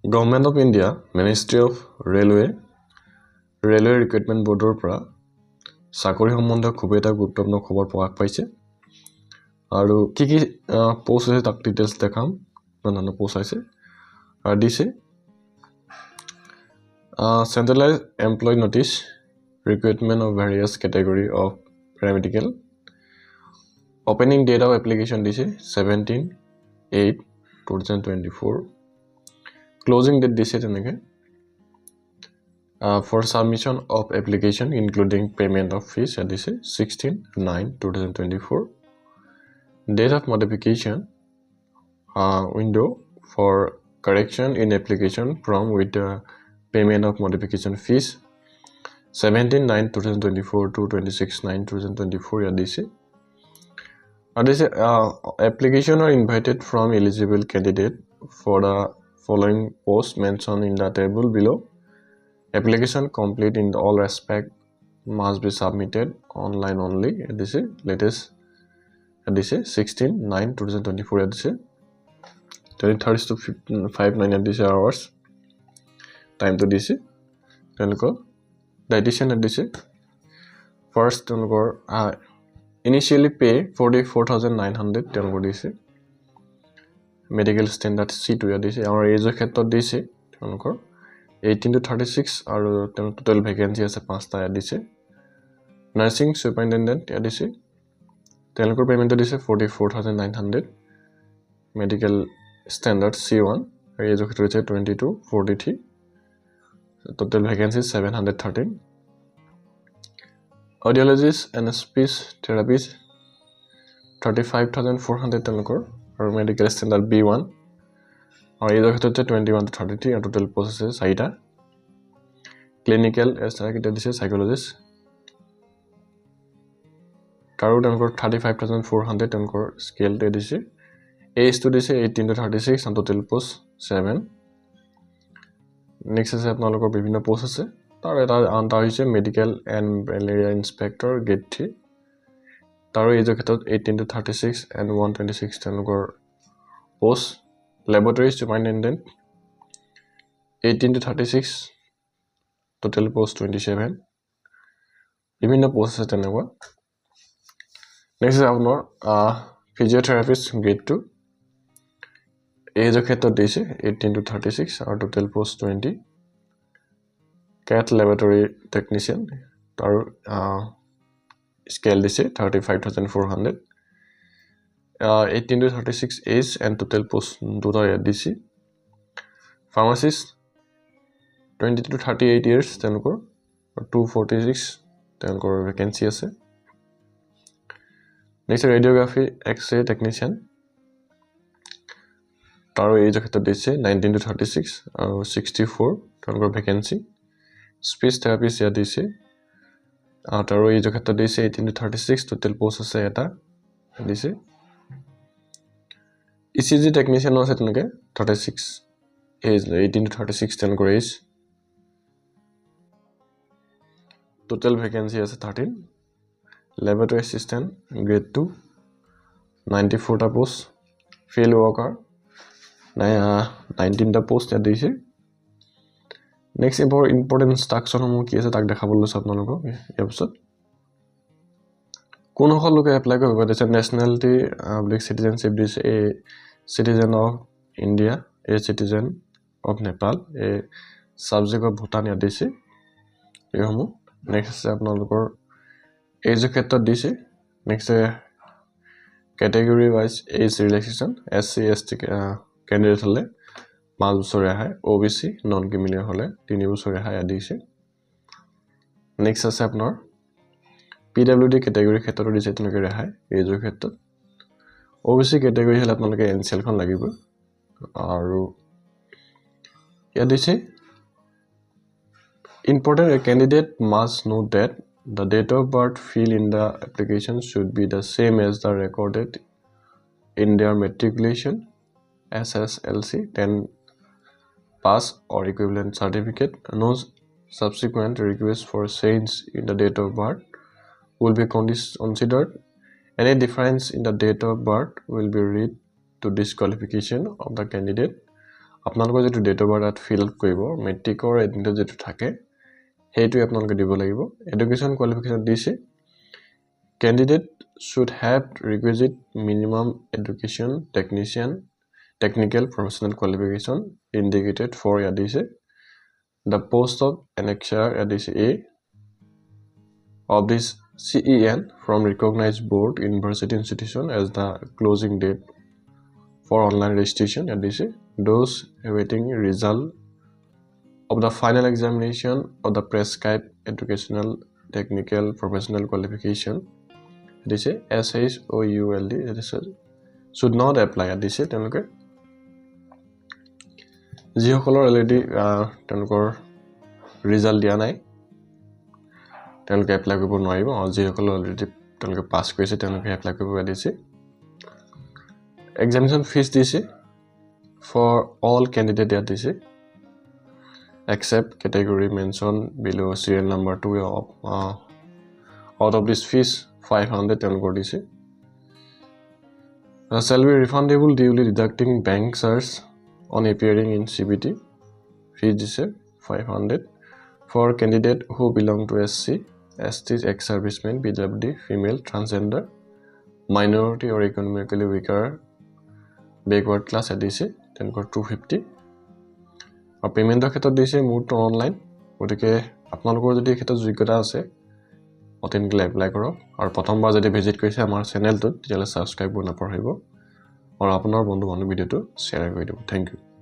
Government of India, Ministry of Railway Recruitment Boardৰ পৰা চাকৰি সম্বন্ধীয় খুব এটা গুৰুত্বপূৰ্ণ খবৰ প্ৰকাশ পাইছে আৰু কি পোষ্ট আছে তাক ডিটেইলছ দেখাম নানান পোষ্ট আছে আৰু দিছে centralized employee notice recruitment of various category of paramedical opening date of application dice 17/8/2024 closing date dice teneke for submission of application including payment of fees dice 16/9/2024 date of modification window for correction in application from with payment of modification fees 17/9/2024 to 26/9/2024 dice application are invited from eligible candidate for the following posts mentioned in the table below. Application complete in all respect must be submitted online only. This is latest. This is 16/9/2024. This is 30 to 5/9 this hours. Time to this. Dietitian this. First initially pay 44,900 this. Medical standard C2 this. Our age of khetot this. 18 to 36 আৰু total vacancy আছে 5টা দিছে nursing superintendent দিছে তেওঁলোকৰ payment দিছে 44,900 medical standard C1 আৰু as of 22 to 43 total vacancy 713 audiologist and speech therapist 35,400 তেওঁলোকৰ আৰু medical standard B1 और ये देखते हैं 21 to 33 और total processes साइटा clinical as तरह की दिसे psychologist कारो टनकोर 35,400 टनकोर scale दे दिसे age to दिसे 18 to 36 और total post 7 next है अपना लोगों विभिन्न posts है तारो ये आंटा हुई medical and malaria inspector grade 3 तारो ये जो कहते 18 to 36 and 126 टनकोर post laboratory superintendent 18 to 36 total post 27 বিভিন্ন post আছে তেনেকুৱা next is আপোনাৰ physiotherapist grade 2 age of ক্ষেত্ৰত দিছে 18 to 36 আৰু total post 20 cat laboratory technician তাৰ scale দিছে 35,400 18 to 36 age and total post দুটা দিছে pharmacist 20 to 38 years তেওঁলোকৰ 246 তেওঁলোকৰ vacancy আছে next radiography x-ray technician তাৰ age ক্ষেত্ৰত দিছে 19 to 36 আৰু 64 তেওঁলোকৰ vacancy speech therapist ইয়াত দিছে তাৰ age ক্ষেত্ৰত দিছে 18 to 36 total post আছে এটা দিছে ECG technician আছে তেনেকে 36 age 18 to 36 তেওঁলোকৰ age total vacancy আছে 13 laboratory assistant grade 2 94 টা post field worker 19 টা post ইয়াত দিছে next important instruction সমূহ কি আছে তাক দেখাবলৈ আছে আপোনালোকক এই পিছত কোন সকল লোকে এপ্লাই কৰিব পাৰিছে nationality citizenship দিছে a citizen of India a citizen of Nepal a subject of Bhutan ইয়াত দিছে এই সমূহ next আছে আপোনালোকৰ age ক্ষেত্ৰত দিছে next category wise age relaxation SC ST candidate হলে 5 বছৰ ৰেহাই OBC non criminal হলে 3 বছৰ ৰেহাই দিছে next আছে আপোনাৰ PWD category ক্ষেত্ৰত দিছে তেনেকৈ ৰেহাই age ক্ষেত্ৰত OBC category হলে আপোনালোকে NCL খন লাগিব আৰু ইয়াত দিছে important a candidate must know that the date of birth field in the application should be the same as the recorded in their matriculation SSLC 10 pass or equivalent certificate. No subsequent request for change in the date of birth will be considered. Any difference in the date of birth will be read to disqualification of the candidate আপোনালোকৰ যেটো date of birth fill up কৰিব মেট্ৰিকৰ admit যেটো থাকে হেইটো আপোনালোকে দিব লাগিব এডুকেশন কোৱালিফিকেশন দিছে candidate should have requisite minimum education technical professional qualification indicated for adise the post of annexure adise A of this CEN from recognized board university institution as the closing date for online registration adise those awaiting result of the final examination of the prescribed educational technical professional qualification adise SHOULD adise should not apply adise tenuke jihokolor already tenukor result dia nai tenuke apply koribo noibo or jihokolor already tenuke pass korise tenuke apply koribo adise examination fees dise for all candidate adise except category mentioned below serial number 2 of out of this fees 500 tenuke dise shall be refundable duly deducting bank charge on appearing in CBT fees dise 500 for candidate who belong to SC ST ex-servicemen PWD female transgender minority or economically weaker backward class adise tenuke 250 और payment क्षेत्र दिसे मोरটো online গটিকে আপোনালোকৰ যদি ক্ষেত্ৰত যোগ্যতা আছে অটেনকলে apply কৰক আৰু প্ৰথমবাৰ যদি ভিজিট কৰিছে আমাৰ চেনেলটো তেতিয়ালে সাবস্ক্ৰাইব কৰিব নাপাহৰিব আৰু আপোনাৰ বন্ধু বান্ধৱী ভিডিওটো শেয়াৰ কৰি দিব থ্যাংক ইউ